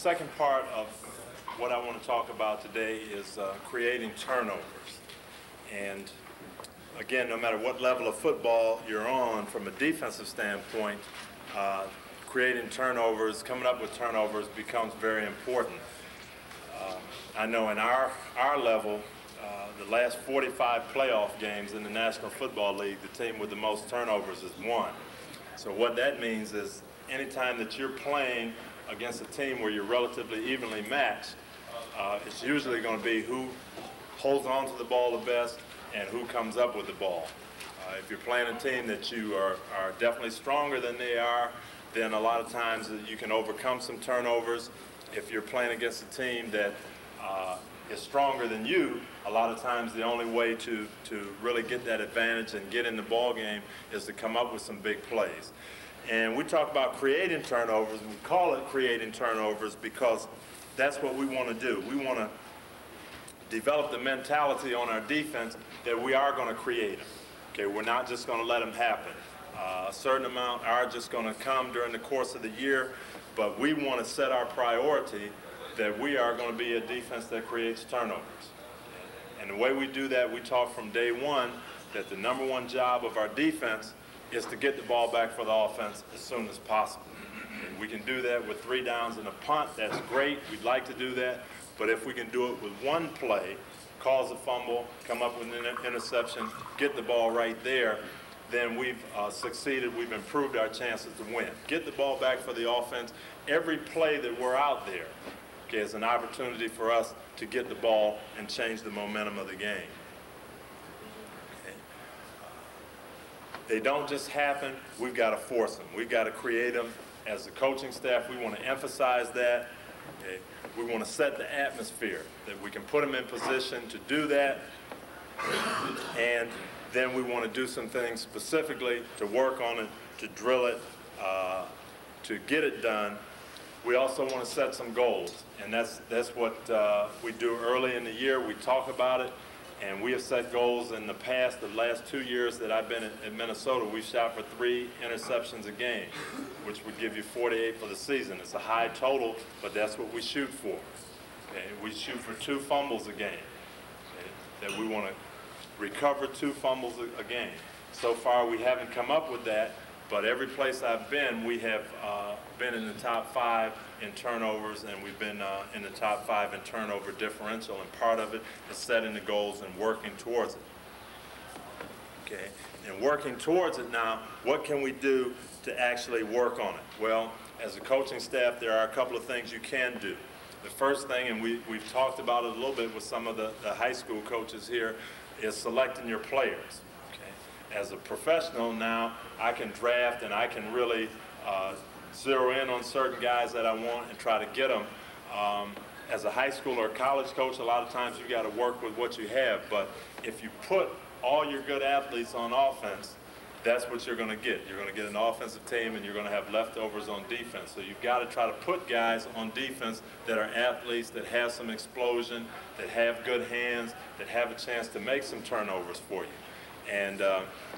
second part of what I want to talk about today is creating turnovers. And again, no matter what level of football you're on, from a defensive standpoint, creating turnovers, coming up with turnovers becomes very important. I know in our level, the last 45 playoff games in the National Football League, the team with the most turnovers has won. So what that means is anytime that you're playing against a team where you're relatively evenly matched, it's usually going to be who holds on to the ball the best and who comes up with the ball. If you're playing a team that you are definitely stronger than they are, then a lot of times you can overcome some turnovers. If you're playing against a team that is stronger than you, a lot of times the only way to really get that advantage and get in the ball game is to come up with some big plays. And we talk about creating turnovers, and we call it creating turnovers because that's what we want to do. We want to develop the mentality on our defense that we are going to create them. Okay, we're not just going to let them happen. A certain amount are just going to come during the course of the year, but we want to set our priority that we are going to be a defense that creates turnovers. And the way we do that, we talk from day one that the number one job of our defense is to get the ball back for the offense as soon as possible. And we can do that with 3 downs and a punt. That's great. We'd like to do that. But if we can do it with one play, cause a fumble, come up with an interception, get the ball right there, then we've succeeded. We've improved our chances to win. Get the ball back for the offense. Every play that we're out there, okay, is an opportunity for us to get the ball and change the momentum of the game. Okay. They don't just happen. We've got to force them. We've got to create them. As the coaching staff, we want to emphasize that. Okay. We want to set the atmosphere that we can put them in position to do that. And then we want to do some things specifically to work on it, to drill it, to get it done. We also want to set some goals, and that's what we do early in the year. We talk about it, and we have set goals in the past. The last 2 years that I've been in Minnesota, we've shot for 3 interceptions a game, which would give you 48 for the season. It's a high total, but that's what we shoot for. Okay? We shoot for 2 fumbles a game. Okay? That we want to recover 2 fumbles a game. So far, we haven't come up with that, but every place I've been, we have been in the top 5 in turnovers, and we've been in the top 5 in turnover differential, and part of it is setting the goals and working towards it. Okay, and working towards it now, what can we do to actually work on it? Well, as a coaching staff, there are a couple of things you can do. The first thing, and we've talked about it a little bit with some of the high school coaches here, is selecting your players. Okay? As a professional now, I can draft and I can really zero in on certain guys that I want and try to get them. As a high school or college coach, a lot of times you got to work with what you have, but if you put all your good athletes on offense, that's what you're going to get. You're going to get an offensive team, and you're going to have leftovers on defense. So you've got to try to put guys on defense that are athletes, that have some explosion, that have good hands, that have a chance to make some turnovers for you. And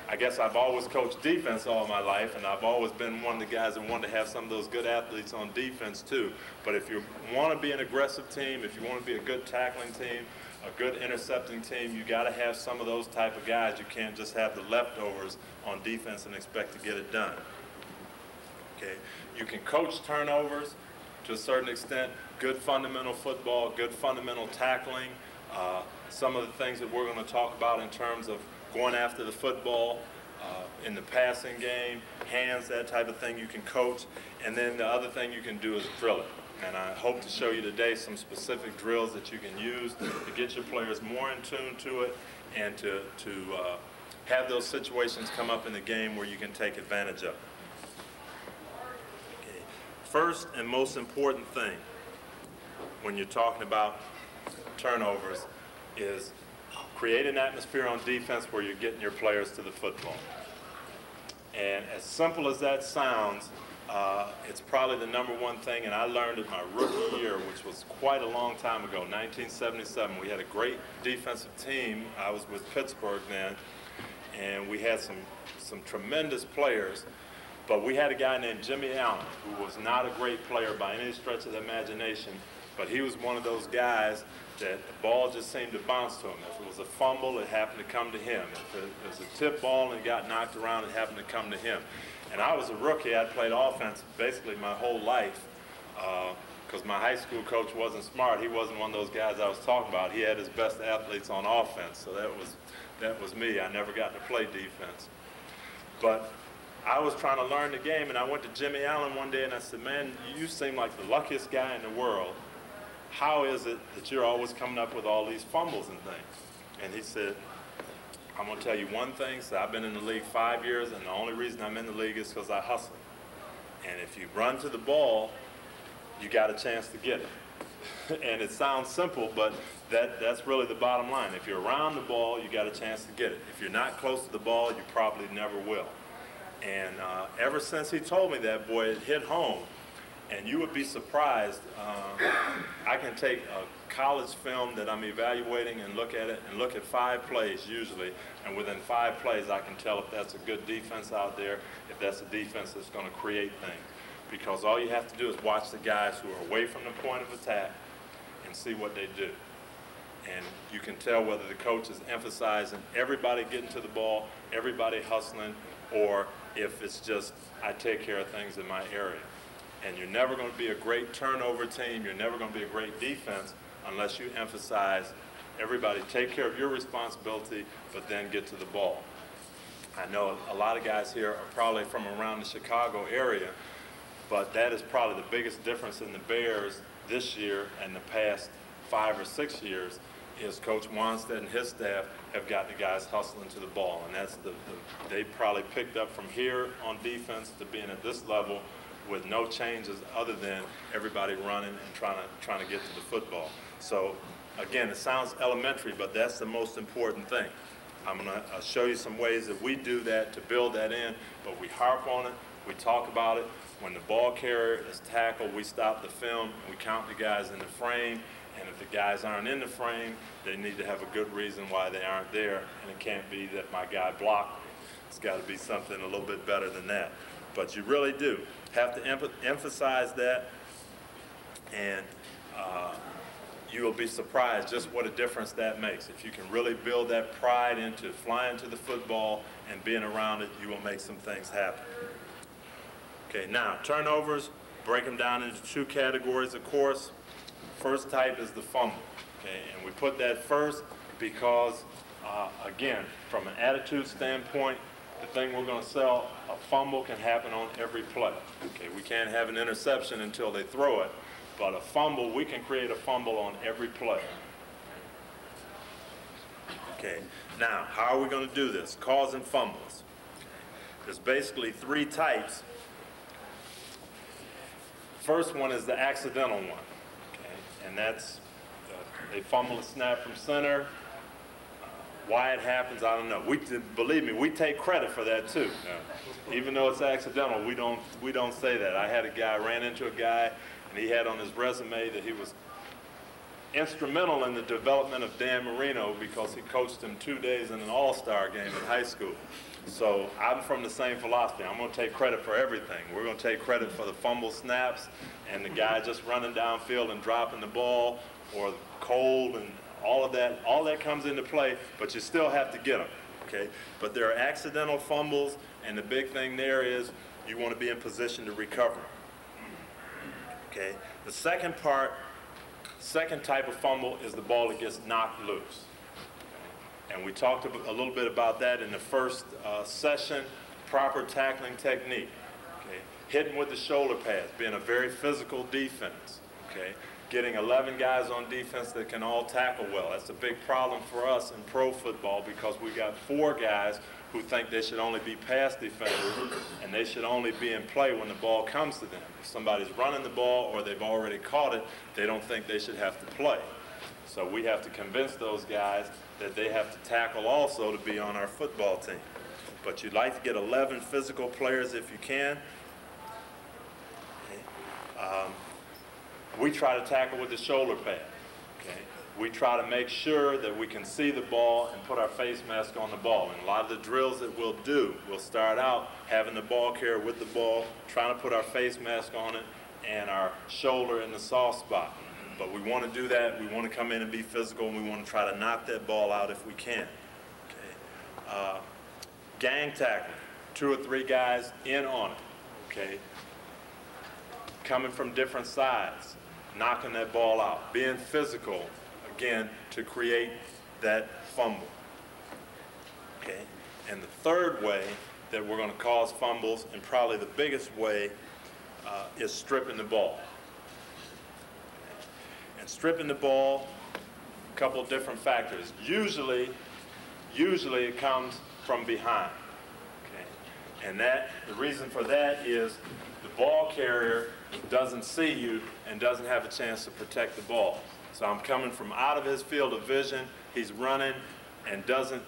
I guess I've always coached defense all my life, and I've always been one of the guys that wanted to have some of those good athletes on defense too. But if you want to be an aggressive team, if you want to be a good tackling team, a good intercepting team, you got to have some of those type of guys. You can't just have the leftovers on defense and expect to get it done. Okay, you can coach turnovers to a certain extent. Good fundamental football, good fundamental tackling. Some of the things that we're going to talk about in terms of going after the football, in the passing game, hands, that type of thing you can coach. And then the other thing you can do is drill it. And I hope to show you today some specific drills that you can use to get your players more in tune to it and to have those situations come up in the game where you can take advantage of it. Okay. First and most important thing when you're talking about turnovers is create an atmosphere on defense where you're getting your players to the football. And as simple as that sounds, it's probably the number one thing, and I learned it my rookie year, which was quite a long time ago, 1977. We had a great defensive team. I was with Pittsburgh then, and we had some tremendous players. But we had a guy named Jimmy Allen, who was not a great player by any stretch of the imagination, but he was one of those guys that the ball just seemed to bounce to him. If it was a fumble, it happened to come to him. If it was a tip ball and it got knocked around, it happened to come to him. And I was a rookie. I'd played offense basically my whole life because my high school coach wasn't smart. He wasn't one of those guys I was talking about. He had his best athletes on offense, so that was me. I never got to play defense. But I was trying to learn the game, and I went to Jimmy Allen one day, and I said, man, you seem like the luckiest guy in the world. How is it that you're always coming up with all these fumbles and things? And he said, I'm going to tell you one thing. So I've been in the league 5 years, and the only reason I'm in the league is because I hustle. And if you run to the ball, you got a chance to get it. And it sounds simple, but that's really the bottom line. If you're around the ball, you got a chance to get it. If you're not close to the ball, you probably never will. And ever since he told me that, boy, it hit home. And you would be surprised. I can take a college film that I'm evaluating and look at it and look at 5 plays usually, and within 5 plays I can tell if that's a good defense out there, if that's a defense that's going to create things. Because all you have to do is watch the guys who are away from the point of attack and see what they do. And you can tell whether the coach is emphasizing everybody getting to the ball, everybody hustling, or if it's just, I take care of things in my area. And you're never going to be a great turnover team, you're never going to be a great defense unless you emphasize everybody take care of your responsibility, but then get to the ball. I know a lot of guys here are probably from around the Chicago area, but that is probably the biggest difference in the Bears this year and the past 5 or 6 years is Coach Wanstead and his staff have got the guys hustling to the ball. And that's they probably picked up from here on defense to being at this level with no changes other than everybody running and trying to get to the football. So again, it sounds elementary, but that's the most important thing. I'm going to show you some ways that we do that to build that in, but we harp on it, we talk about it. When the ball carrier is tackled, we stop the film, we count the guys in the frame, and if the guys aren't in the frame, they need to have a good reason why they aren't there, and it can't be that my guy blocked me. It's got to be something a little bit better than that. But you really do have to emphasize that, and you will be surprised just what a difference that makes. If you can really build that pride into flying to the football and being around it, you will make some things happen. Okay, now turnovers, break them down into 2 categories, of course. First type is the fumble, okay, and we put that first because, again, from an attitude standpoint, the thing we're going to sell, a fumble can happen on every play. Okay, we can't have an interception until they throw it, but a fumble, we can create a fumble on every play. Okay, now how are we going to do this? Causing fumbles. There's basically 3 types. First one is the accidental one, okay, and that's they fumble a snap from center. Why it happens, I don't know. Believe me, we take credit for that too. Yeah. Even though it's accidental, we don't say that. I had a guy, ran into a guy, and he had on his resume that he was instrumental in the development of Dan Marino because he coached him 2 days in an all-star game in high school. So I'm from the same philosophy. I'm going to take credit for everything. We're going to take credit for the fumble snaps and the guy just running downfield and dropping the ball, or cold and all of that. All that comes into play, but you still have to get them, okay? But there are accidental fumbles, and the big thing there is you want to be in position to recover, okay? The second type of fumble is the ball that gets knocked loose. And we talked a little bit about that in the first session, proper tackling technique, okay? Hitting with the shoulder pads, being a very physical defense, okay? Getting 11 guys on defense that can all tackle well. That's a big problem for us in pro football because we got 4 guys who think they should only be pass defenders and they should only be in play when the ball comes to them. If somebody's running the ball or they've already caught it, they don't think they should have to play. So we have to convince those guys that they have to tackle also to be on our football team. But you'd like to get 11 physical players if you can. Okay. We try to tackle with the shoulder pad. Okay. we try to make sure that we can see the ball and put our face mask on the ball. And a lot of the drills that we'll do, we'll start out having the ball carrier with the ball, trying to put our face mask on it and our shoulder in the soft spot. But we want to do that. We want to come in and be physical, and we want to try to knock that ball out if we can. Okay. Gang tackling, 2 or 3 guys in on it. Okay. Coming from different sides, knocking that ball out, being physical, again, to create that fumble. Okay. And the third way that we're going to cause fumbles, and probably the biggest way, is stripping the ball. And stripping the ball, a couple of different factors. Usually it comes from behind. Okay. And the reason for that is the ball carrier doesn't see you and doesn't have a chance to protect the ball. So I'm coming from out of his field of vision, he's running and doesn't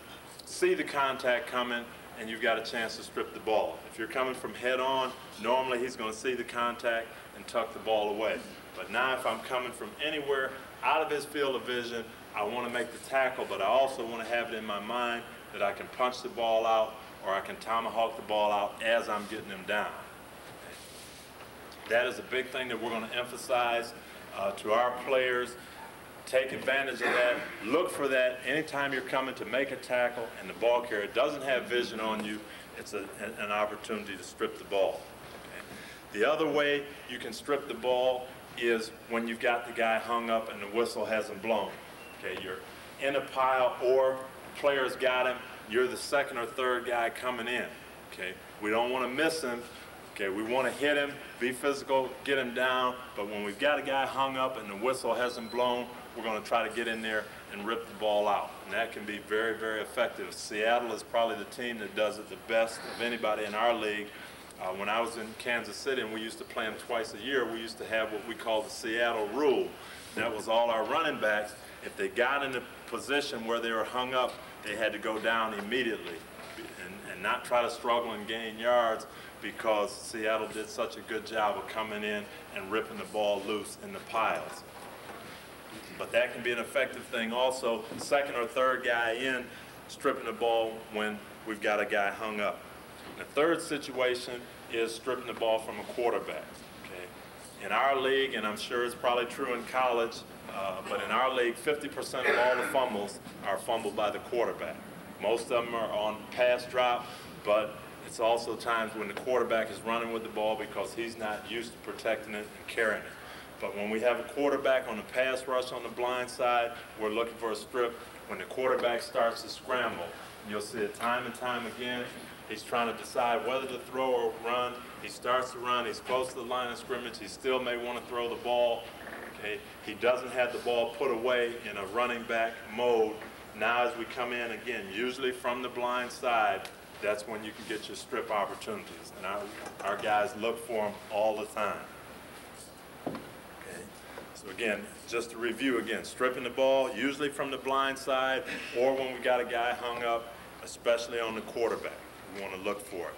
see the contact coming, and you've got a chance to strip the ball. If you're coming from head on, normally he's going to see the contact and tuck the ball away. But now if I'm coming from anywhere out of his field of vision, I want to make the tackle, but I also want to have it in my mind that I can punch the ball out or I can tomahawk the ball out as I'm getting him down. That is a big thing that we're going to emphasize to our players. Take advantage of that. Look for that anytime you're coming to make a tackle and the ball carrier doesn't have vision on you. It's an opportunity to strip the ball. Okay. The other way you can strip the ball is when you've got the guy hung up and the whistle hasn't blown. Okay, you're in a pile or the player's got him. You're the second or third guy coming in. Okay, we don't want to miss him. Okay, we want to hit him, be physical, get him down, but when we've got a guy hung up and the whistle hasn't blown, we're going to try to get in there and rip the ball out. And that can be very, very effective. Seattle is probably the team that does it the best of anybody in our league. When I was in Kansas City and we used to play them twice a year, we used to have what we call the Seattle rule. And that was all our running backs. If they got in a position where they were hung up, they had to go down immediately and not try to struggle and gain yards, because Seattle did such a good job of coming in and ripping the ball loose in the piles. But that can be an effective thing also, second or third guy in, stripping the ball when we've got a guy hung up. The third situation is stripping the ball from a quarterback. Okay? In our league, and I'm sure it's probably true in college, but in our league, 50% of all the fumbles are fumbled by the quarterback. Most of them are on pass drop, but it's also times when the quarterback is running with the ball because he's not used to protecting it and carrying it. But when we have a quarterback on the pass rush on the blind side, we're looking for a strip. When the quarterback starts to scramble, you'll see it time and time again. He's trying to decide whether to throw or run. He starts to run. He's close to the line of scrimmage. He still may want to throw the ball. Okay? He doesn't have the ball put away in a running back mode. Now as we come in again, usually from the blind side, that's when you can get your strip opportunities. And our guys look for them all the time. Okay. So again, just to review again, stripping the ball, usually from the blind side, or when we got a guy hung up, especially on the quarterback. We want to look for it.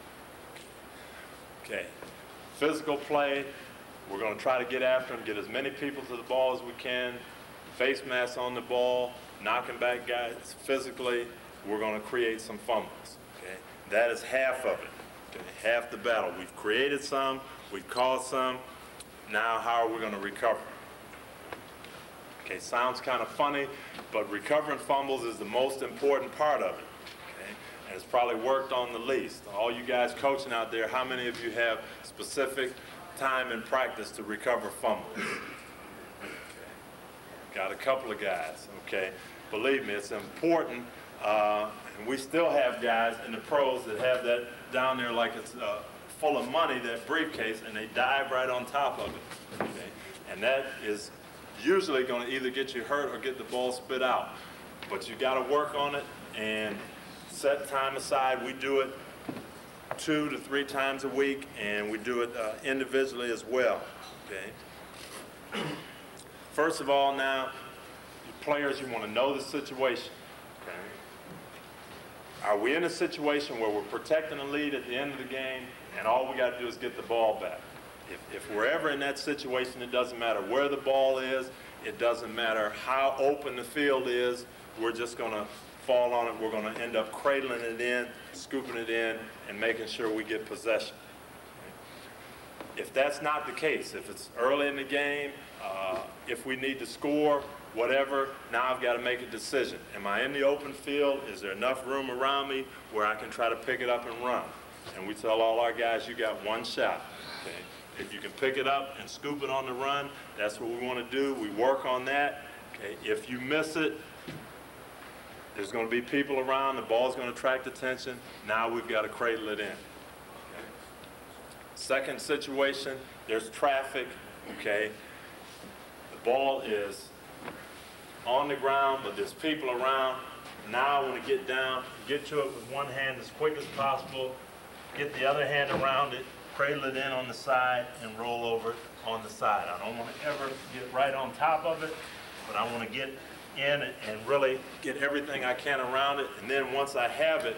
Okay. Physical play, we're going to try to get after him, get as many people to the ball as we can, face mask on the ball, knocking back guys physically. We're going to create some fumbles. Okay. That is half of it. Okay. Half the battle. We've created some, we've caused some. Now how are we going to recover? Okay, sounds kind of funny, but recovering fumbles is the most important part of it. Okay? And it's probably worked on the least. All you guys coaching out there, how many of you have specific time in practice to recover fumbles? Okay. Got a couple of guys, okay? Believe me, it's important. And we still have guys in the pros that have that down there like it's full of money, that briefcase, and they dive right on top of it. Okay? And that is usually going to either get you hurt or get the ball spit out. But you got to work on it and set time aside. We do it 2 to 3 times a week, and we do it individually as well. Okay? First of all, now, players, you want to know the situation. Okay? Are we in a situation where we're protecting the lead at the end of the game, and all we got to do is get the ball back? If we're ever in that situation, it doesn't matter where the ball is. It doesn't matter how open the field is, we're just going to fall on it. We're going to end up cradling it in, scooping it in, and making sure we get possession. If that's not the case, if it's early in the game, if we need to score, whatever, now I've got to make a decision. Am I in the open field? Is there enough room around me where I can try to pick it up and run? And we tell all our guys, you got one shot. Okay? If you can pick it up and scoop it on the run, that's what we want to do. We work on that. Okay? If you miss it, there's going to be people around. The ball's going to attract attention. Now we've got to cradle it in. Okay? Second situation, there's traffic. Okay? The ball is on the ground, but there's people around. Now I want to get down, get to it with one hand as quick as possible, get the other hand around it, cradle it in on the side, and roll over on the side. I don't want to ever get right on top of it, but I want to get in and really get everything I can around it. And then once I have it,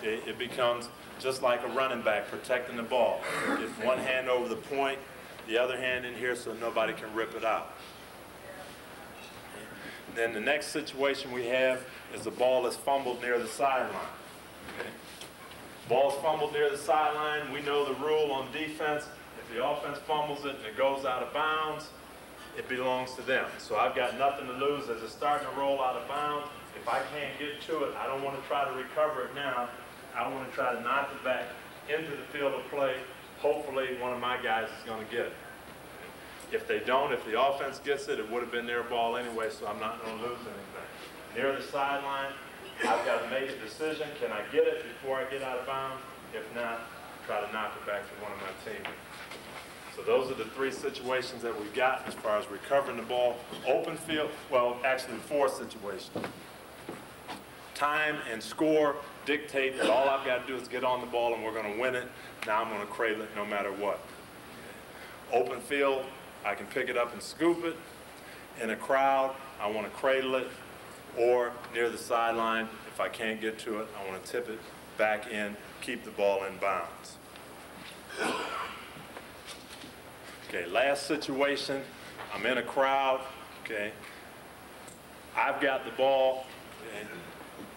it becomes just like a running back protecting the ball. Get one hand over the point, the other hand in here so nobody can rip it out. Then the next situation we have is the ball is fumbled near the sideline. Okay? Ball's fumbled near the sideline. We know the rule on defense. If the offense fumbles it and it goes out of bounds, it belongs to them. So I've got nothing to lose as it's starting to roll out of bounds. If I can't get to it, I don't want to try to recover it now. I want to try to knock it back into the field of play. Hopefully one of my guys is going to get it. If they don't, if the offense gets it, it would have been their ball anyway, so I'm not going to lose anything. Near the sideline, I've got to make a decision. Can I get it before I get out of bounds? If not, try to knock it back to one of my teammates. So those are the three situations that we've got as far as recovering the ball. Open field, well, actually four situations. Time and score dictate that all I've got to do is get on the ball and we're going to win it. Now I'm going to cradle it no matter what. Open field, I can pick it up and scoop it. In a crowd, I want to cradle it. Or near the sideline, if I can't get to it, I want to tip it back in, keep the ball in bounds. Okay, last situation, I'm in a crowd, okay. I've got the ball, okay.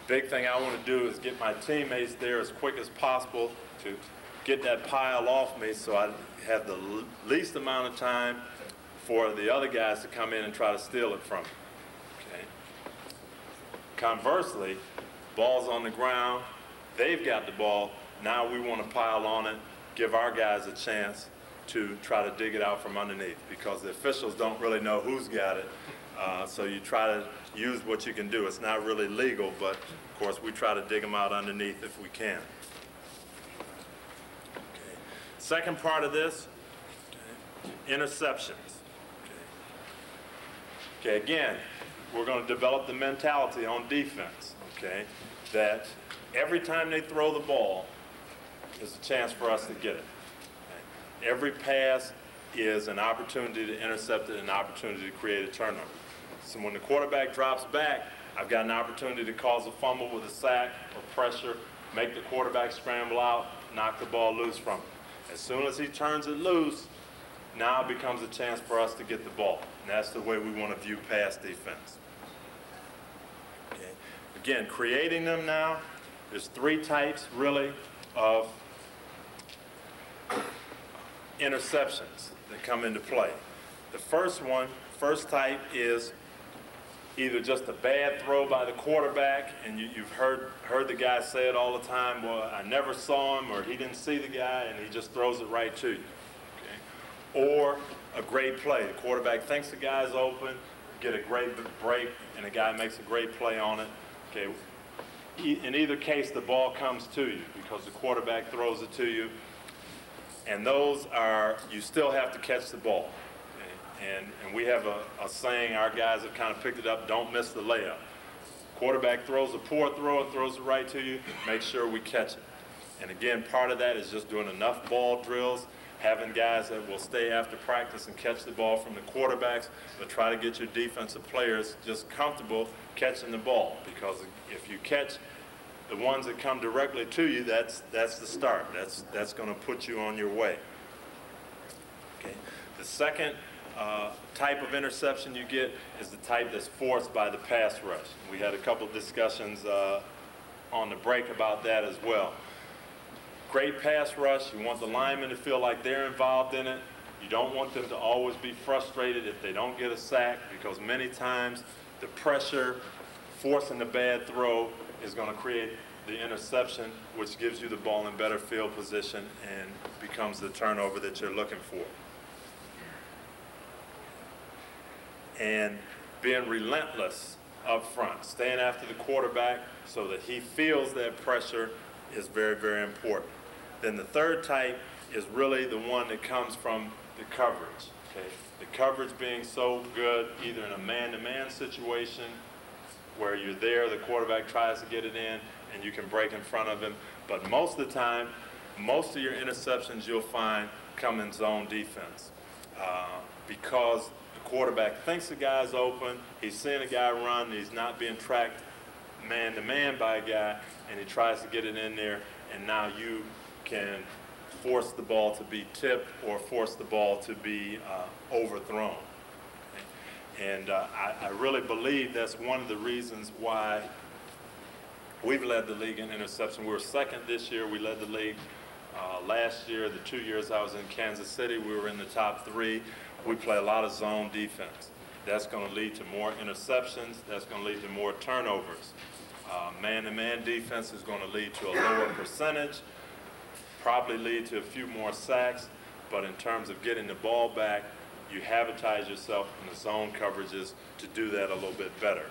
Big thing I want to do is get my teammates there as quick as possible to get that pile off me so I have the least amount of time for the other guys to come in and try to steal it from me. Okay. Conversely, ball's on the ground, they've got the ball, now we want to pile on it, give our guys a chance to try to dig it out from underneath because the officials don't really know who's got it. So you try to use what you can do. It's not really legal, but of course we try to dig them out underneath if we can. Okay. Second part of this, okay, interceptions. Okay, again, we're going to develop the mentality on defense, okay, that every time they throw the ball, there's a chance for us to get it. Okay. Every pass is an opportunity to intercept it, an opportunity to create a turnover. So when the quarterback drops back, I've got an opportunity to cause a fumble with a sack or pressure, make the quarterback scramble out, knock the ball loose from him. As soon as he turns it loose, now it becomes a chance for us to get the ball. And that's the way we want to view pass defense. Okay. Again, creating them now, there's three types really of interceptions that come into play. The first type is either just a bad throw by the quarterback, and you've heard the guy say it all the time, well, I never saw him, or he didn't see the guy, and he just throws it right to you. Or a great play. The quarterback thinks the guy's open, get a great break, and the guy makes a great play on it. Okay. In either case, the ball comes to you because the quarterback throws it to you. And those are, you still have to catch the ball. Okay. And we have a saying, our guys have kind of picked it up, don't miss the layup. Quarterback throws a poor throw and throws it right to you, make sure we catch it. And again, part of that is just doing enough ball drills, having guys that will stay after practice and catch the ball from the quarterbacks, but try to get your defensive players just comfortable catching the ball. Because if you catch the ones that come directly to you, that's the start. That's going to put you on your way. Okay. The second type of interception you get is the type that's forced by the pass rush. We had a couple of discussions on the break about that as well. Great pass rush, you want the linemen to feel like they're involved in it. You don't want them to always be frustrated if they don't get a sack, because many times the pressure forcing the bad throw is going to create the interception, which gives you the ball in better field position and becomes the turnover that you're looking for. And being relentless up front, staying after the quarterback so that he feels that pressure is very, very important. Then the third type is really the one that comes from the coverage. Okay? The coverage being so good, either in a man-to-man situation where you're there, the quarterback tries to get it in, and you can break in front of him. But most of the time, most of your interceptions you'll find come in zone defense because the quarterback thinks the guy's open, he's seeing a guy run, he's not being tracked man-to-man by a guy, and he tries to get it in there, and now you can force the ball to be tipped or force the ball to be overthrown. Okay? And I really believe that's one of the reasons why we've led the league in interception. We were second this year. We led the league last year. The 2 years I was in Kansas City, we were in the top 3. We play a lot of zone defense. That's going to lead to more interceptions. That's going to lead to more turnovers. Man-to-man defense is going to lead to a lower percentage, probably lead to a few more sacks, but in terms of getting the ball back, you habituize yourself in the zone coverages to do that a little bit better.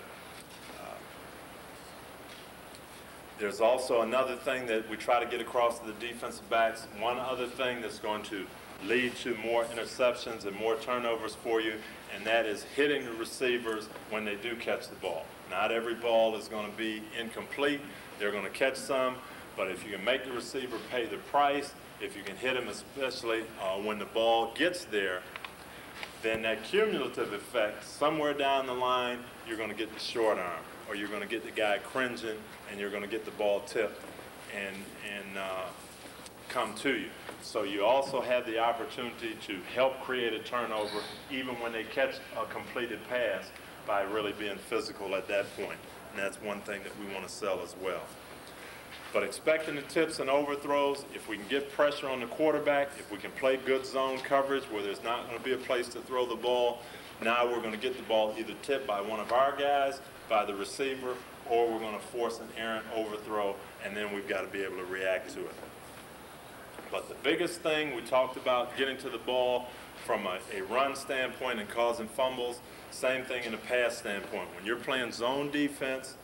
There's also another thing that we try to get across to the defensive backs. One other thing that's going to lead to more interceptions and more turnovers for you, and that is hitting the receivers when they do catch the ball. Not every ball is going to be incomplete. They're going to catch some, but if you can make the receiver pay the price, if you can hit him especially when the ball gets there, then that cumulative effect, somewhere down the line, you're going to get the short arm, or you're going to get the guy cringing, and you're going to get the ball tipped and come to you. So you also have the opportunity to help create a turnover even when they catch a completed pass by really being physical at that point. And that's one thing that we want to sell as well. But expecting the tips and overthrows, if we can get pressure on the quarterback, if we can play good zone coverage where there's not going to be a place to throw the ball, now we're going to get the ball either tipped by one of our guys, by the receiver, or we're going to force an errant overthrow, and then we've got to be able to react to it. But the biggest thing, we talked about getting to the ball from a run standpoint and causing fumbles. Same thing in a pass standpoint. When you're playing zone defense,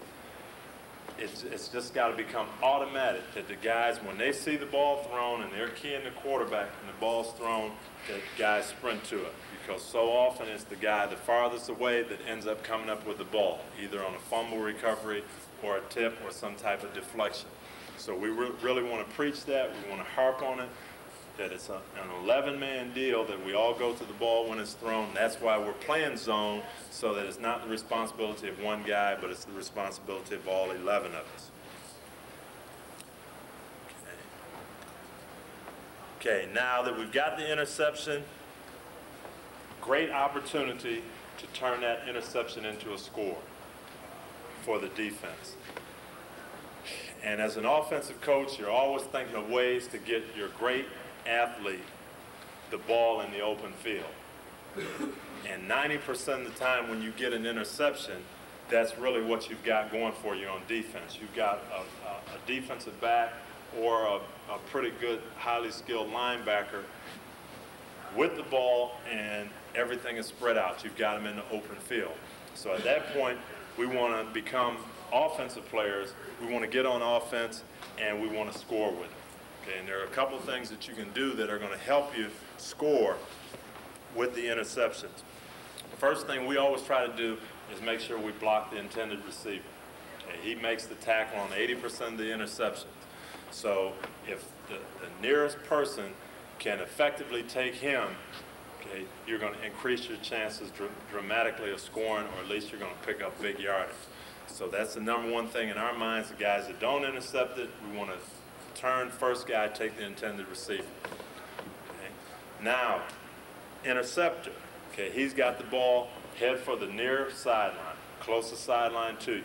it's just got to become automatic that the guys, when they see the ball thrown and they're keying the quarterback and the ball's thrown, that guys sprint to it. Because so often it's the guy the farthest away that ends up coming up with the ball, either on a fumble recovery or a tip or some type of deflection. So we really want to preach that. We want to harp on it, that it's an 11-man deal, that we all go to the ball when it's thrown. That's why we're playing zone, so that it's not the responsibility of one guy, but it's the responsibility of all 11 of us. Okay, now that we've got the interception, great opportunity to turn that interception into a score for the defense. And as an offensive coach, you're always thinking of ways to get your great athlete the ball in the open field. And 90% of the time when you get an interception, that's really what you've got going for you on defense. You've got a defensive back or a pretty good, highly skilled linebacker with the ball, and everything is spread out. You've got them in the open field. So at that point, we want to become offensive players. We want to get on offense, and we want to score with it. Okay, and there are a couple of things that you can do that are going to help you score with the interceptions. The first thing we always try to do is make sure we block the intended receiver. Okay, he makes the tackle on 80% of the interceptions. So if the nearest person can effectively take him, okay, you're going to increase your chances dramatically of scoring, or at least you're going to pick up big yardage. So that's the number one thing in our minds. The guys that don't intercept it, we want to turn first guy, take the intended receiver. Okay. Now, interceptor. Okay, Okay, he's got the ball, head for the near sideline, closest sideline to you.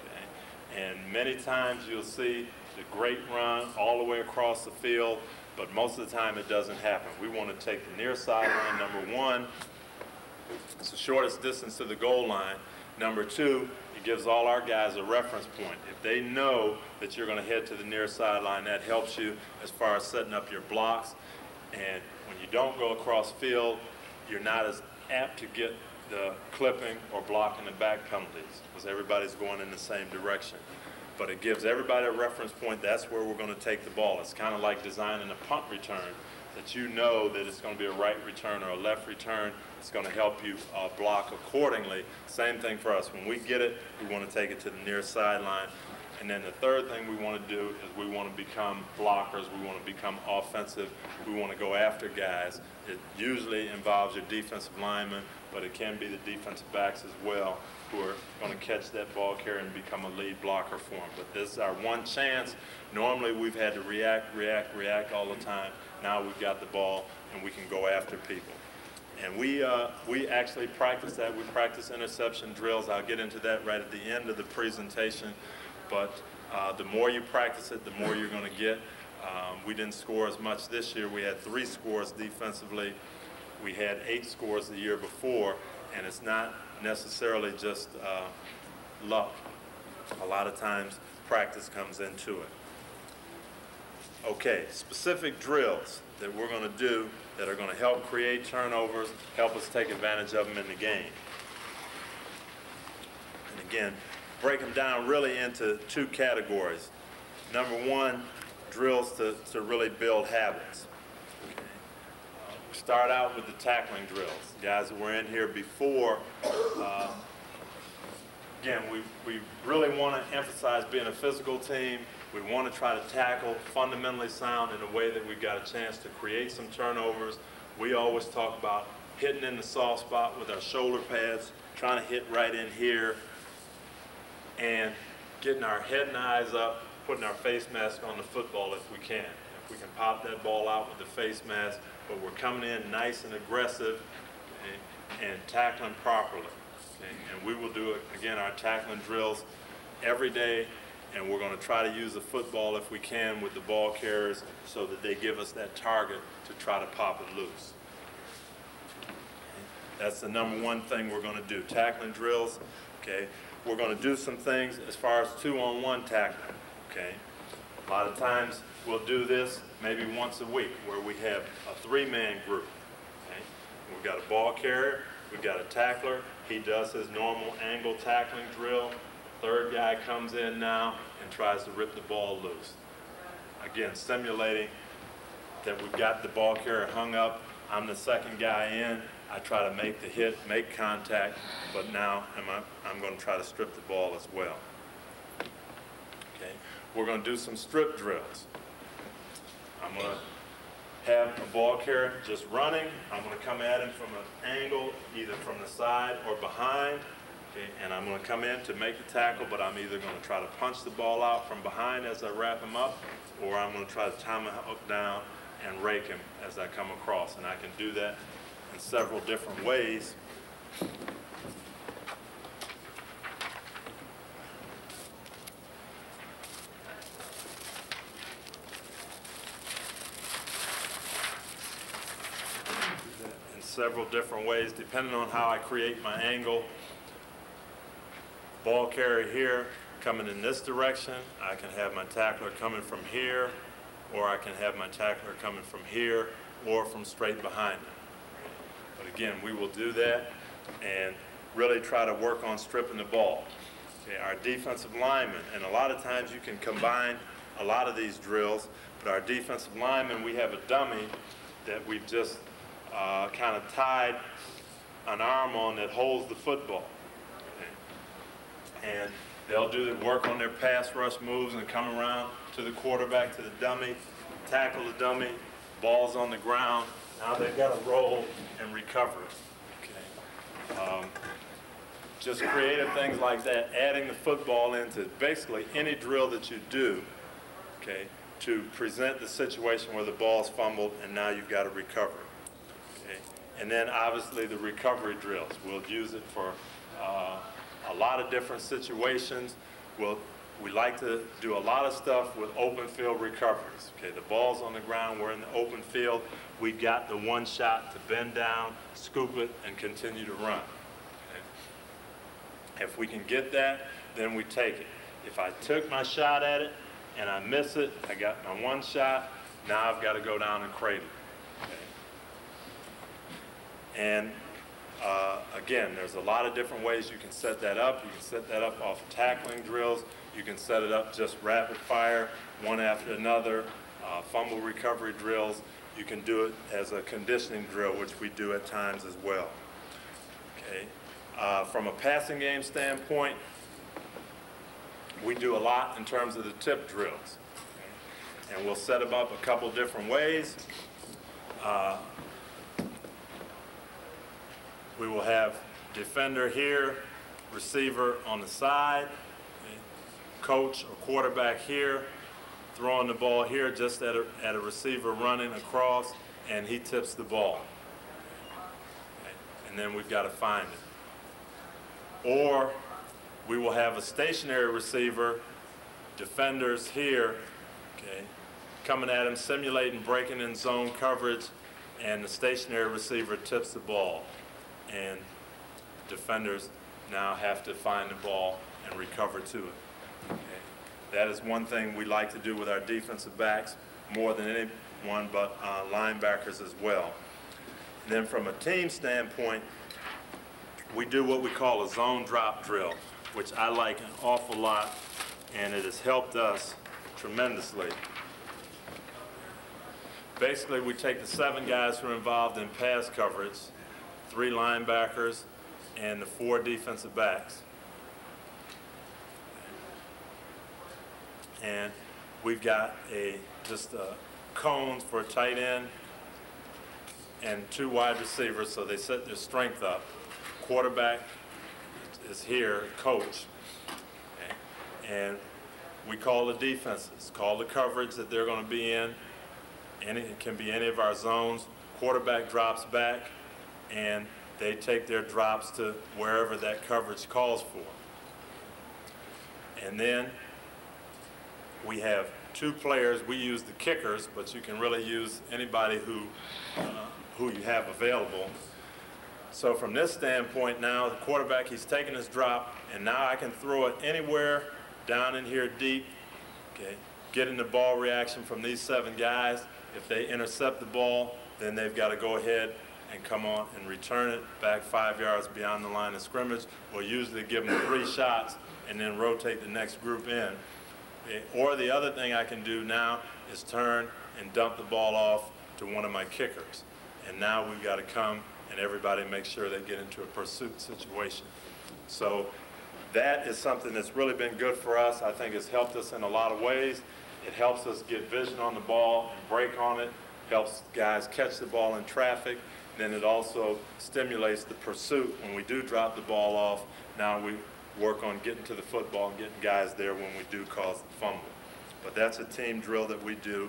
Okay? And many times you'll see the great run all the way across the field, but most of the time it doesn't happen. We want to take the near sideline, number one. It's the shortest distance to the goal line. Number two, it gives all our guys a reference point. If they know that you're going to head to the near sideline, that helps you as far as setting up your blocks. And when you don't go across field, you're not as apt to get the clipping or blocking the back penalties because everybody's going in the same direction. But it gives everybody a reference point. That's where we're going to take the ball. It's kind of like designing a punt return, that you know that it's going to be a right return or a left return. It's going to help you block accordingly. Same thing for us. When we get it, we want to take it to the near sideline. And then the third thing we want to do is we want to become blockers. We want to become offensive. We want to go after guys. It usually involves your defensive linemen, but it can be the defensive backs as well who are going to catch that ball carrier and become a lead blocker for them. But this is our one chance. Normally we've had to react all the time. Now we've got the ball and we can go after people. And we actually practice that. We practice interception drills. I'll get into that right at the end of the presentation. But the more you practice it, the more you're going to get. We didn't score as much this year. We had 3 scores defensively. We had 8 scores the year before, and it's not necessarily just luck. A lot of times practice comes into it. Okay, specific drills that we're going to do that are going to help create turnovers, help us take advantage of them in the game. And again, break them down really into 2 categories. Number one, drills to really build habits. Okay. We start out with the tackling drills. Guys that were in here before, again, we really want to emphasize being a physical team. We want to try to tackle fundamentally sound in a way that we've got a chance to create some turnovers. We always talk about hitting in the soft spot with our shoulder pads, trying to hit right in here, and getting our head and eyes up, putting our face mask on the football if we can. If we can pop that ball out with the face mask, but we're coming in nice and aggressive and tackling properly. Okay? And we will do it, again, our tackling drills every day, and we're going to try to use the football if we can with the ball carriers so that they give us that target to try to pop it loose. Okay? That's the number one thing we're going to do, tackling drills. Okay? We're going to do some things as far as 2-on-1 tackling. Okay? A lot of times we'll do this maybe once a week where we have a 3-man group. Okay? We've got a ball carrier, we've got a tackler, he does his normal angle tackling drill. Third guy comes in now and tries to rip the ball loose. Again, simulating that we've got the ball carrier hung up. I'm the second guy in. I try to make the hit, make contact, but now I'm going to try to strip the ball as well. Okay, we're going to do some strip drills. I'm going to have a ball carrier just running. I'm going to come at him from an angle, either from the side or behind. Okay, and I'm going to come in to make the tackle, but I'm either going to try to punch the ball out from behind as I wrap him up, or I'm going to try to tomahawk down and rake him as I come across. And I can do that in several different ways. In several different ways, depending on how I create my angle. Ball carrier here coming in this direction. I can have my tackler coming from here, or I can have my tackler coming from here, or from straight behind him. But again, we will do that and really try to work on stripping the ball. Okay, our defensive linemen, and a lot of times you can combine a lot of these drills, but our defensive linemen, we have a dummy that we've just kind of tied an arm on that holds the football. Okay. And they'll do the work on their pass rush moves and come around to the quarterback, to the dummy, tackle the dummy, ball's on the ground. Now they've got to roll and recover it. Okay. Just creative things like that, adding the football into basically any drill that you do, okay, to present the situation where the ball's fumbled and now you've got to recover. Okay. And then obviously the recovery drills. We'll use it for a lot of different situations. We like to do a lot of stuff with open field recoveries. Okay, the ball's on the ground, we're in the open field. We got the one shot to bend down, scoop it, and continue to run. Okay. If we can get that, then we take it. If I took my shot at it and I miss it, I got my one shot, now I've got to go down and crate it. Okay. And again, there's a lot of different ways you can set that up. You can set that up off tackling drills. You can set it up just rapid fire, one after another, fumble recovery drills. You can do it as a conditioning drill, which we do at times as well. Okay. From a passing game standpoint, we do a lot in terms of the tip drills. Okay. And we'll set them up a couple different ways. We will have defender here, receiver on the side, okay. Coach or quarterback here, throwing the ball here just at a receiver running across, and he tips the ball. Okay. And then we've got to find it. Or we will have a stationary receiver, defenders here, okay, coming at him, simulating breaking in zone coverage, and the stationary receiver tips the ball. And defenders now have to find the ball and recover to it. Okay. That is one thing we like to do with our defensive backs more than anyone but linebackers as well. And then from a team standpoint, we do what we call a zone drop drill, which I like an awful lot, and it has helped us tremendously. Basically, we take the 7 guys who are involved in pass coverage, 3 linebackers, and the 4 defensive backs. And we've got just cones for a tight end and 2 wide receivers, so they set their strength up. Quarterback is here, coach. Okay. And we call the defenses, call the coverage that they're going to be in. It can be any of our zones. Quarterback drops back, and they take their drops to wherever that coverage calls for. And then we have 2 players. We use the kickers, but you can really use anybody who you have available. So from this standpoint now, the quarterback, he's taking his drop, and now I can throw it anywhere down in here deep, okay, getting the ball reaction from these 7 guys. If they intercept the ball, then they've got to go ahead and come on and return it back 5 yards beyond the line of scrimmage. We'll usually give them 3 shots and then rotate the next group in. Or the other thing I can do now is turn and dump the ball off to one of my kickers. And now we've got to come and everybody make sure they get into a pursuit situation. So that is something that's really been good for us. I think it's helped us in a lot of ways. It helps us get vision on the ball and break on it, helps guys catch the ball in traffic. Then it also stimulates the pursuit. When we do drop the ball off, now we work on getting to the football and getting guys there when we do cause the fumble. But that's a team drill that we do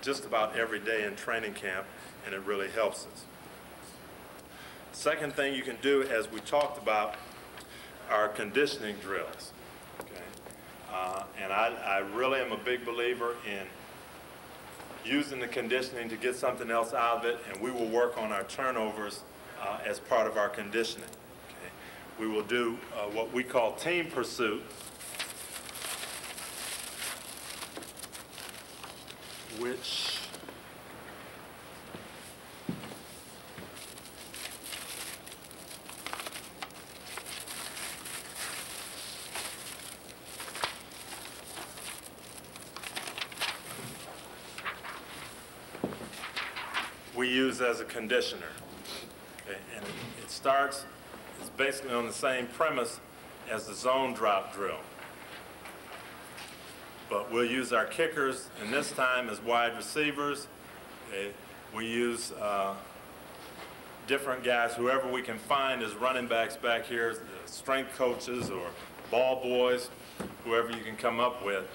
just about every day in training camp, and it really helps us. Second thing you can do, as we talked about, are conditioning drills. Okay? And I really am a big believer in using the conditioning to get something else out of it, and we will work on our turnovers as part of our conditioning. Okay? We will do what we call team pursuit, which we use as a conditioner. Okay? And it starts, it's basically on the same premise as the zone drop drill. But we'll use our kickers, and this time as wide receivers. Okay? We use different guys, whoever we can find as running backs back here, strength coaches or ball boys, whoever you can come up with.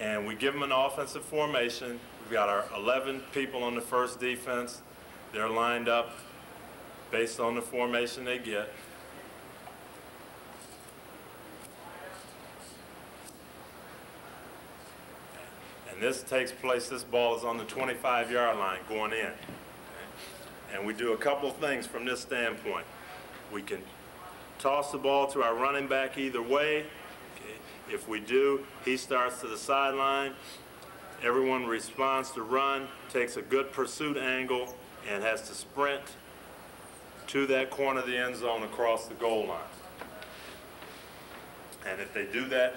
And we give them an offensive formation. We've got our 11 people on the first defense. They're lined up based on the formation they get. And this takes place, this ball is on the 25-yard line going in. Okay? And we do a couple things from this standpoint. We can toss the ball to our running back either way. Okay? If we do, he starts to the sideline. Everyone responds to run, takes a good pursuit angle, and has to sprint to that corner of the end zone across the goal line. And if they do that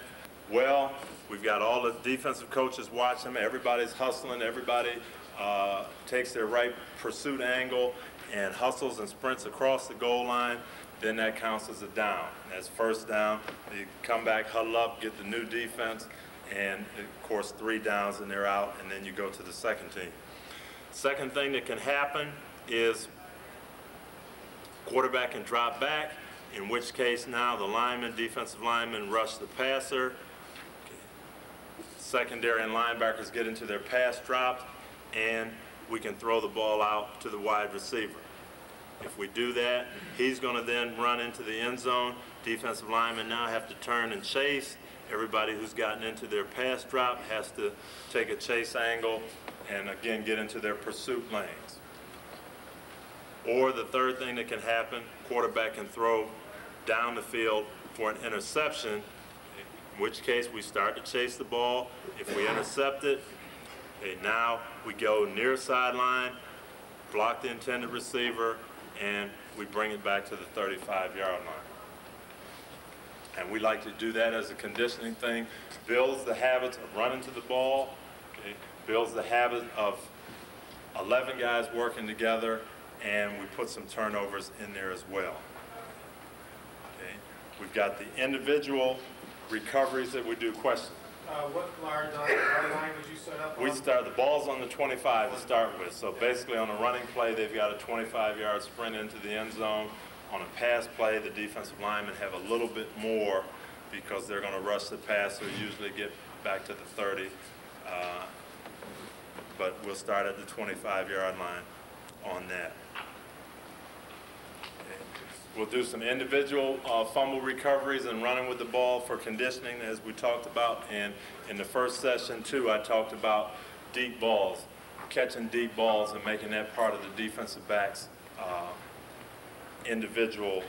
well, we've got all the defensive coaches watching them. Everybody's hustling. Everybody takes their right pursuit angle and hustles and sprints across the goal line. Then that counts as a down. That's first down. You come back, huddle up, get the new defense, and of course 3 downs and they're out, and then you go to the second team. Second thing that can happen is quarterback can drop back, in which case now the lineman, defensive lineman, rush the passer. Secondary and linebackers get into their pass drops, and we can throw the ball out to the wide receiver. If we do that, he's going to then run into the end zone. Defensive linemen now have to turn and chase. Everybody who's gotten into their pass drop has to take a chase angle and again get into their pursuit lanes. Or the third thing that can happen, quarterback can throw down the field for an interception, in which case we start to chase the ball. If we intercept it, okay, now we go near sideline, block the intended receiver, and we bring it back to the 35-yard line. And we like to do that as a conditioning thing. Builds the habits of running to the ball, okay? Builds the habit of 11 guys working together, and we put some turnovers in there as well. Okay? We've got the individual recoveries that we do. Question? What line would you set up on? We start, the ball's on the 25 to start with. So basically on a running play, they've got a 25-yard sprint into the end zone. On a pass play, the defensive linemen have a little bit more because they're going to rush the passer, usually get back to the 30. But we'll start at the 25-yard line on that. We'll do some individual fumble recoveries and running with the ball for conditioning, as we talked about. And in the first session, too, I talked about deep balls, catching deep balls and making that part of the defensive back's individual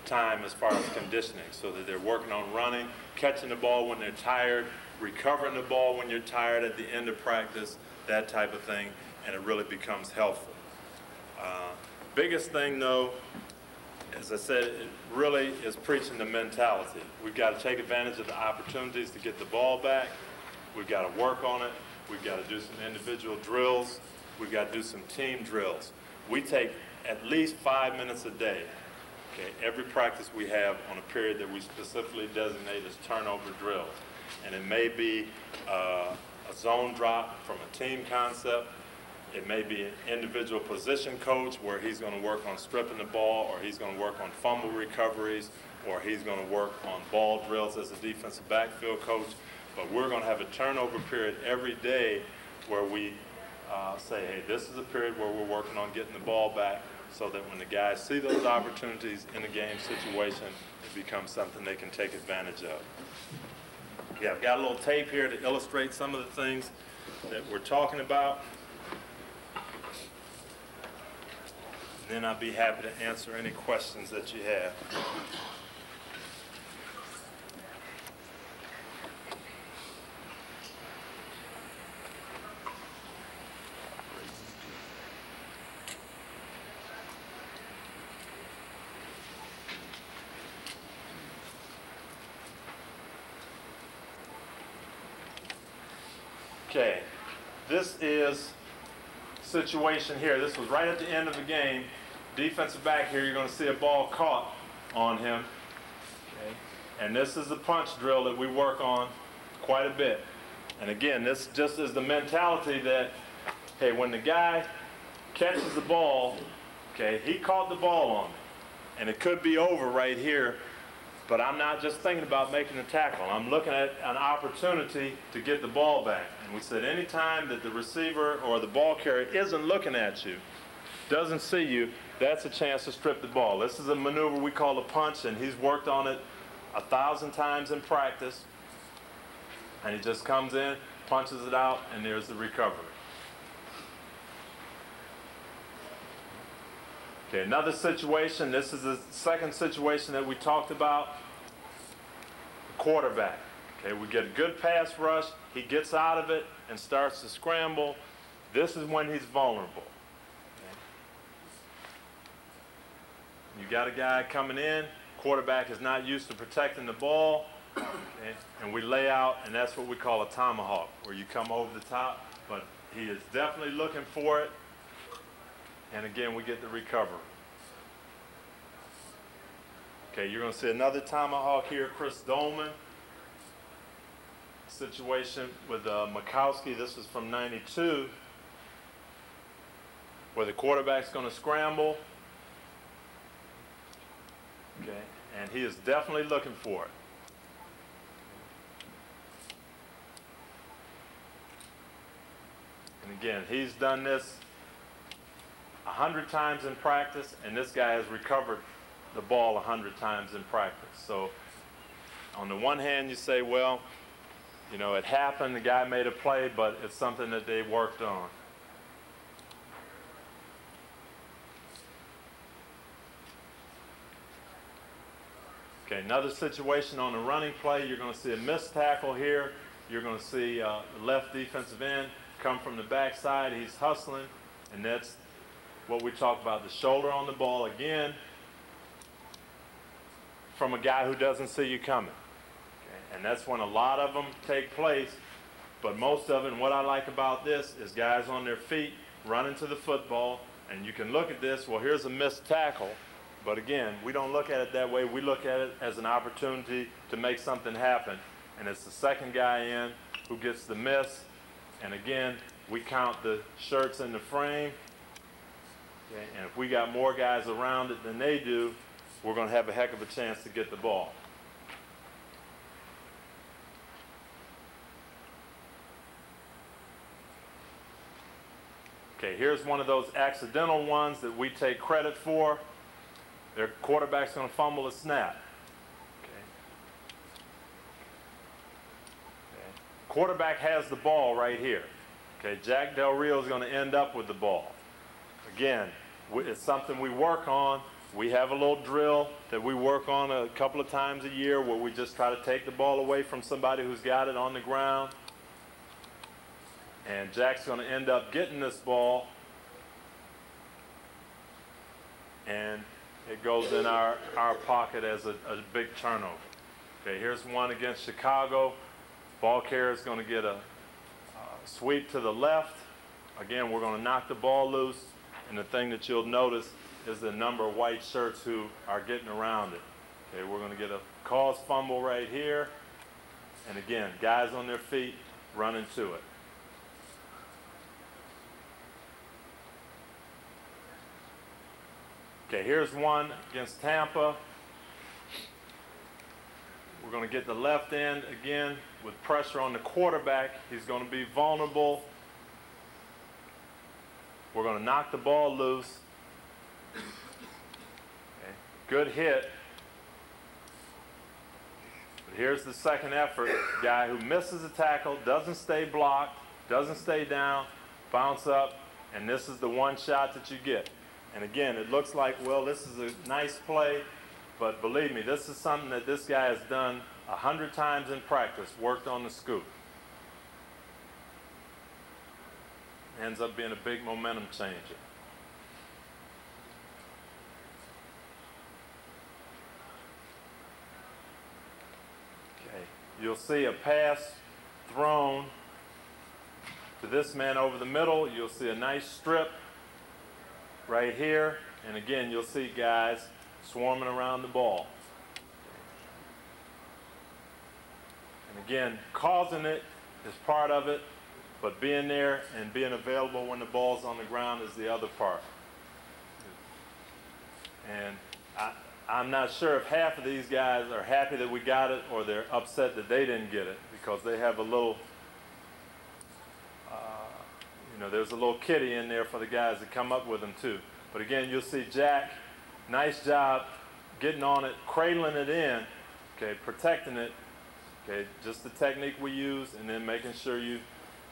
time as far as conditioning, so that they're working on running, catching the ball when they're tired, recovering the ball when you're tired at the end of practice, that type of thing, and it really becomes helpful. Biggest thing, though, as I said, it really is preaching the mentality. We've got to take advantage of the opportunities to get the ball back. We've got to work on it. We've got to do some individual drills. We've got to do some team drills. We take at least 5 minutes a day, okay, every practice we have on a period that we specifically designate as turnover drills. And it may be a zone drop from a team concept. It may be an individual position coach where he's going to work on stripping the ball, or he's going to work on fumble recoveries, or he's going to work on ball drills as a defensive backfield coach. But we're going to have a turnover period every day where we say, hey, this is a period where we're working on getting the ball back, so that when the guys see those opportunities in a game situation, it becomes something they can take advantage of. Yeah, I've got a little tape here to illustrate some of the things that we're talking about. Then I'll be happy to answer any questions that you have. Okay, this is situation here. This was right at the end of the game. Defensive back here, you're going to see a ball caught on him. Okay. And this is the punch drill that we work on quite a bit. And again, this just is the mentality that, hey, when the guy catches the ball, okay, he caught the ball on me. And it could be over right here, but I'm not just thinking about making a tackle. I'm looking at an opportunity to get the ball back. And we said anytime that the receiver or the ball carrier isn't looking at you, doesn't see you, that's a chance to strip the ball. This is a maneuver we call a punch, and he's worked on it 1,000 times in practice. And he just comes in, punches it out, and there's the recovery. Okay, another situation, this is the second situation that we talked about, the quarterback. Okay, we get a good pass rush, he gets out of it and starts to scramble. This is when he's vulnerable. Okay. You got a guy coming in, quarterback is not used to protecting the ball, okay, and we lay out, and that's what we call a tomahawk, where you come over the top, but he is definitely looking for it. And again, we get the recovery. Okay, you're going to see another tomahawk here, Chris Dolman. Situation with Mikowski, this is from '92, where the quarterback's going to scramble. Okay, and he is definitely looking for it. And again, he's done this 100 times in practice, and this guy has recovered the ball 100 times in practice. So on the one hand, you say, well, you know, it happened, the guy made a play, but it's something that they worked on. Okay, another situation on the running play, you're going to see a missed tackle here. You're going to see the left defensive end come from the backside. He's hustling, and that's what we talk about, the shoulder on the ball again from a guy who doesn't see you coming. Okay? And that's when a lot of them take place, but most of it, and what I like about this, is guys on their feet running to the football, and you can look at this, well, here's a missed tackle, but again, we don't look at it that way. We look at it as an opportunity to make something happen, and it's the second guy in who gets the miss, and again, we count the shirts in the frame. Okay, and if we got more guys around it than they do, we're going to have a heck of a chance to get the ball. Okay, here's one of those accidental ones that we take credit for. Their quarterback's going to fumble a snap. Okay. Okay. Quarterback has the ball right here. Okay, Jack Del Rio is going to end up with the ball. Again, it's something we work on. We have a little drill that we work on a couple of times a year where we just try to take the ball away from somebody who's got it on the ground. And Jack's going to end up getting this ball, and it goes in our pocket as a big turnover. Okay, here's one against Chicago. Ball carrier is going to get a sweep to the left. Again, we're going to knock the ball loose, and the thing that you'll notice is the number of white shirts who are getting around it. Okay, we're going to get a caused fumble right here, and again, guys on their feet running to it. Okay, here's one against Tampa. We're going to get the left end again with pressure on the quarterback. He's going to be vulnerable. We're going to knock the ball loose. Okay, good hit. But here's the second effort. Guy who misses a tackle, doesn't stay blocked, doesn't stay down, bounce up, and this is the one shot that you get. And again, it looks like, well, this is a nice play, but believe me, this is something that this guy has done 100 times in practice, worked on the scoop. Ends up being a big momentum changer. Okay, you'll see a pass thrown to this man over the middle. You'll see a nice strip right here, and again, you'll see guys swarming around the ball. And again, causing it is part of it, but being there and being available when the ball's on the ground is the other part. And I'm not sure if half of these guys are happy that we got it or they're upset that they didn't get it, because they have a little, you know, there's a little kitty in there for the guys that come up with them too. But again, you'll see Jack, nice job getting on it, cradling it in, okay, protecting it, okay, just the technique we use, and then making sure you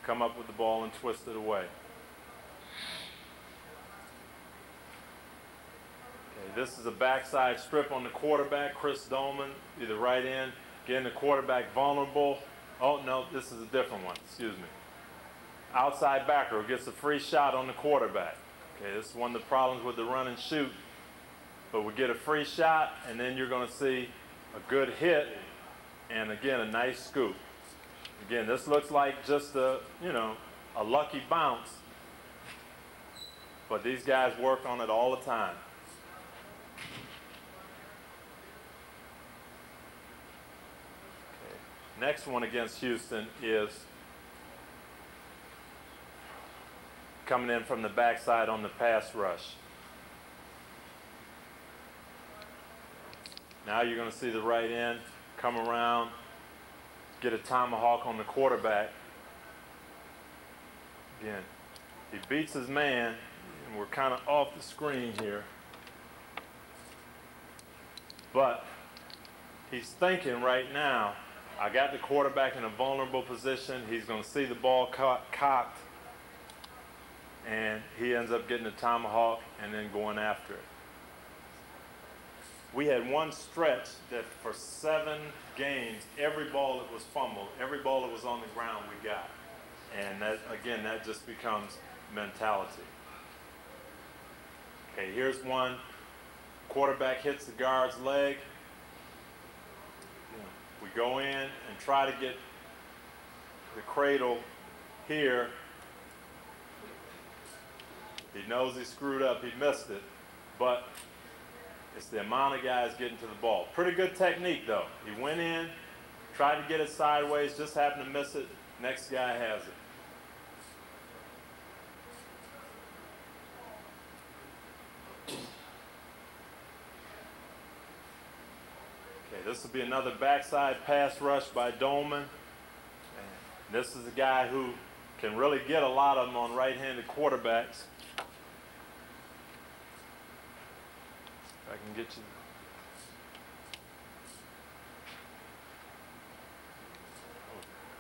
come up with the ball and twist it away. Okay, this is a backside strip on the quarterback, Chris Dolman, either right in, getting the quarterback vulnerable. Oh, no, this is a different one, excuse me. Outside backer who gets a free shot on the quarterback. Okay, this is one of the problems with the run and shoot. But we get a free shot, and then you're going to see a good hit, and again, a nice scoop. Again, this looks like just a, a lucky bounce. But these guys work on it all the time. Okay. Next one against Houston is coming in from the backside on the pass rush. Now you're going to see the right end come around, get a tomahawk on the quarterback. Again, he beats his man, and we're kind of off the screen here. But he's thinking right now, I got the quarterback in a vulnerable position. He's going to see the ball cocked, and he ends up getting a tomahawk and then going after it. We had one stretch that for 7 games, every ball that was fumbled, every ball that was on the ground we got. And that, again, that just becomes mentality. Okay, here's one. Quarterback hits the guard's leg. We go in and try to get the cradle here. He knows he screwed up, he missed it, but it's the amount of guys getting to the ball. Pretty good technique, though. He went in, tried to get it sideways, just happened to miss it. Next guy has it. Okay, this will be another backside pass rush by Dolman. And this is a guy who can really get a lot of them on right-handed quarterbacks. I can get you.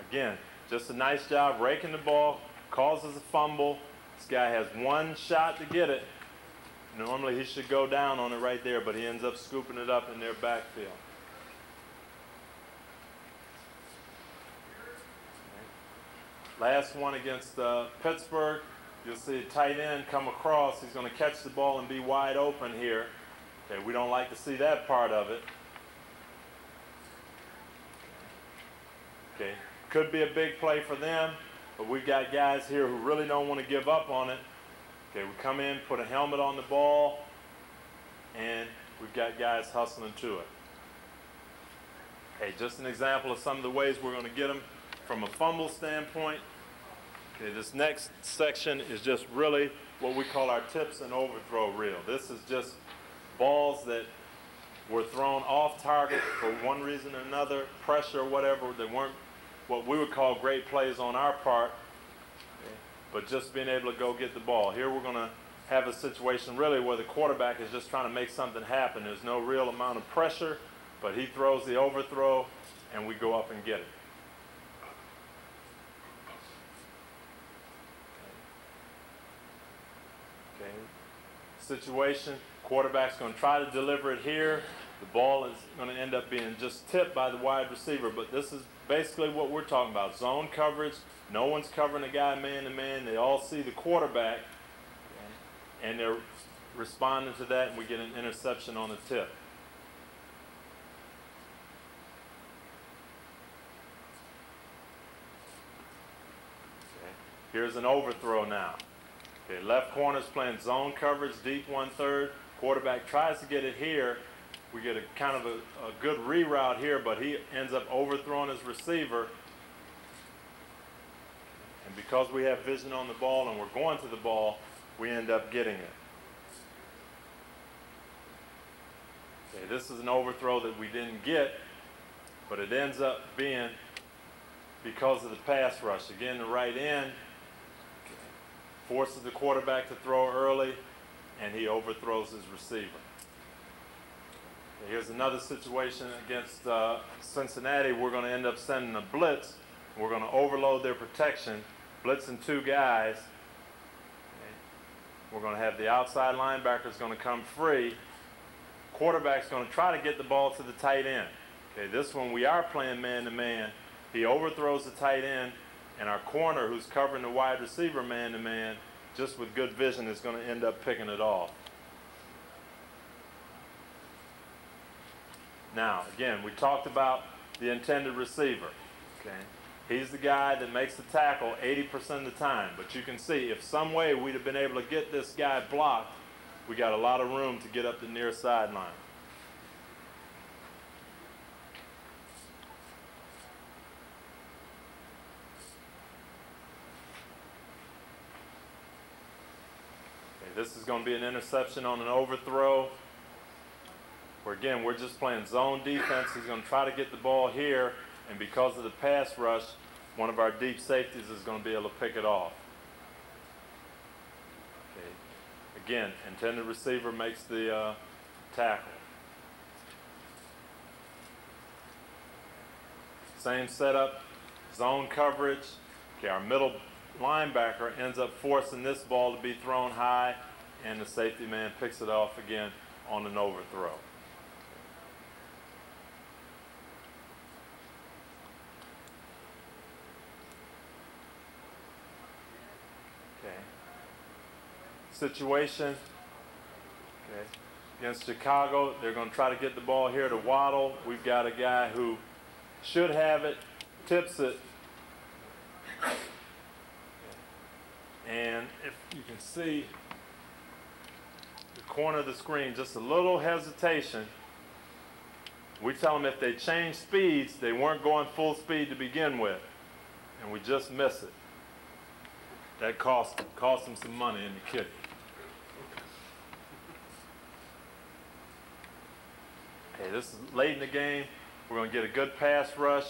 Again, just a nice job raking the ball, causes a fumble. This guy has one shot to get it. Normally he should go down on it right there, but he ends up scooping it up in their backfield. Last one against Pittsburgh. You'll see a tight end come across. He's going to catch the ball and be wide open here. Okay, we don't like to see that part of it. Okay, could be a big play for them, but we've got guys here who really don't want to give up on it. Okay, we come in, put a helmet on the ball, and we've got guys hustling to it. Okay, just an example of some of the ways we're going to get them from a fumble standpoint. Okay, this next section is just really what we call our tips and overthrow reel. This is just balls that were thrown off target for one reason or another, pressure or whatever, that weren't what we would call great plays on our part, okay, but just being able to go get the ball. Here we're going to have a situation really where the quarterback is just trying to make something happen. There's no real amount of pressure, but he throws the overthrow and we go up and get it. Okay. Situation, quarterback's going to try to deliver it here. The ball is going to end up being just tipped by the wide receiver, but this is basically what we're talking about. Zone coverage, no one's covering the guy man to man. They all see the quarterback, and they're responding to that, and we get an interception on the tip. Okay. Here's an overthrow now. Okay, left corner's playing zone coverage, deep 1/3. Quarterback tries to get it here. We get a kind of a good reroute here, but he ends up overthrowing his receiver. And because we have vision on the ball and we're going to the ball, we end up getting it. Okay, this is an overthrow that we didn't get, but it ends up being because of the pass rush. Again, the right end forces the quarterback to throw early. and he overthrows his receiver. Okay, here's another situation against Cincinnati. We're going to end up sending a blitz. We're going to overload their protection, blitzing 2 guys. Okay. We're going to have the outside linebackers going to come free. Quarterback's going to try to get the ball to the tight end. Okay, this one we are playing man-to-man. He overthrows the tight end, and our corner, who's covering the wide receiver man-to-man, just with good vision, is going to end up picking it off. Now, again, we talked about the intended receiver. Okay, he's the guy that makes the tackle 80% of the time. But you can see, if some way we'd have been able to get this guy blocked, we got a lot of room to get up the near sideline. This is going to be an interception on an overthrow. Where again, we're just playing zone defense. He's going to try to get the ball here, and because of the pass rush, one of our deep safeties is going to be able to pick it off. Okay. Again, intended receiver makes the tackle. Same setup, zone coverage. Okay, our middle linebacker ends up forcing this ball to be thrown high, and the safety man picks it off again on an overthrow. Okay. Situation. Okay. Against Chicago, they're going to try to get the ball here to Waddle. We've got a guy who should have it, tips it. And if you can see the corner of the screen, just a little hesitation. We tell them if they change speeds, they weren't going full speed to begin with, and we just miss it. That cost them some money in the kitty. Okay, this is late in the game. We're going to get a good pass rush,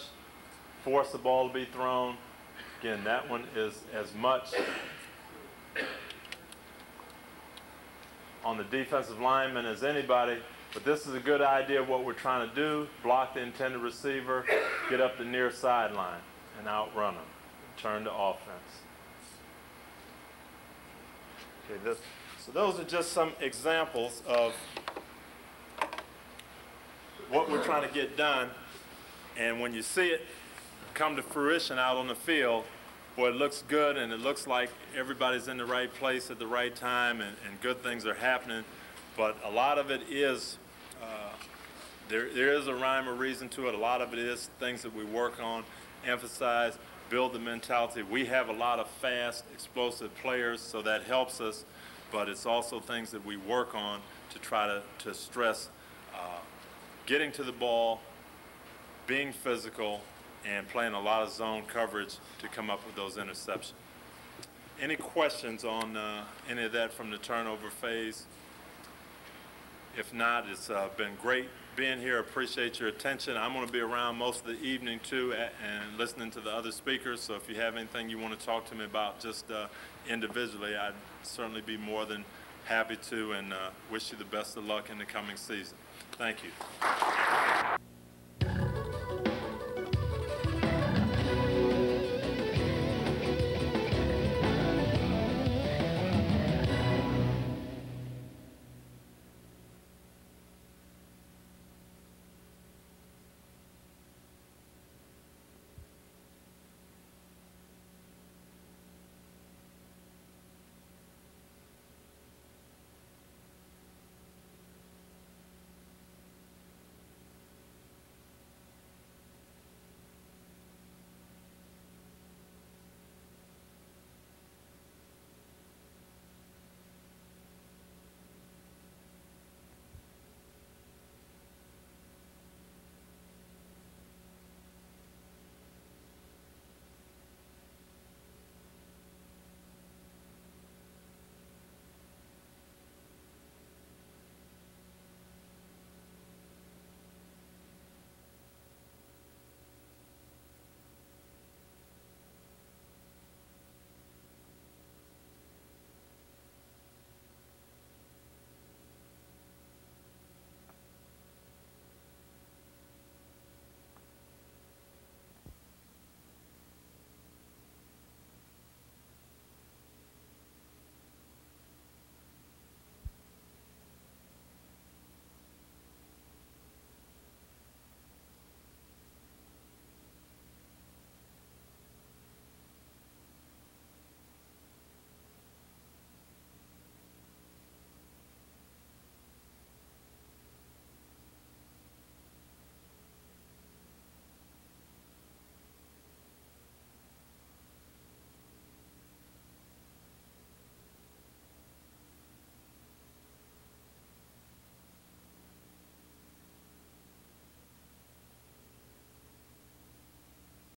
force the ball to be thrown. Again, that one is as much on the defensive lineman as anybody, but this is a good idea of what we're trying to do. Block the intended receiver, get up the near sideline, and outrun them. Turn to offense. Okay, so those are just some examples of what we're trying to get done, and when you see it come to fruition out on the field, boy, it looks good, and it looks like everybody's in the right place at the right time, and good things are happening. But a lot of it is, there is a rhyme or reason to it. A lot of it is things that we work on, emphasize, build the mentality. We have a lot of fast, explosive players, so that helps us. But it's also things that we work on to try to stress getting to the ball, being physical, and playing a lot of zone coverage to come up with those interceptions. Any questions on any of that from the turnover phase? If not, it's been great being here. Appreciate your attention. I'm going to be around most of the evening too and listening to the other speakers, so if you have anything you want to talk to me about just individually, I'd certainly be more than happy to, and wish you the best of luck in the coming season. Thank you.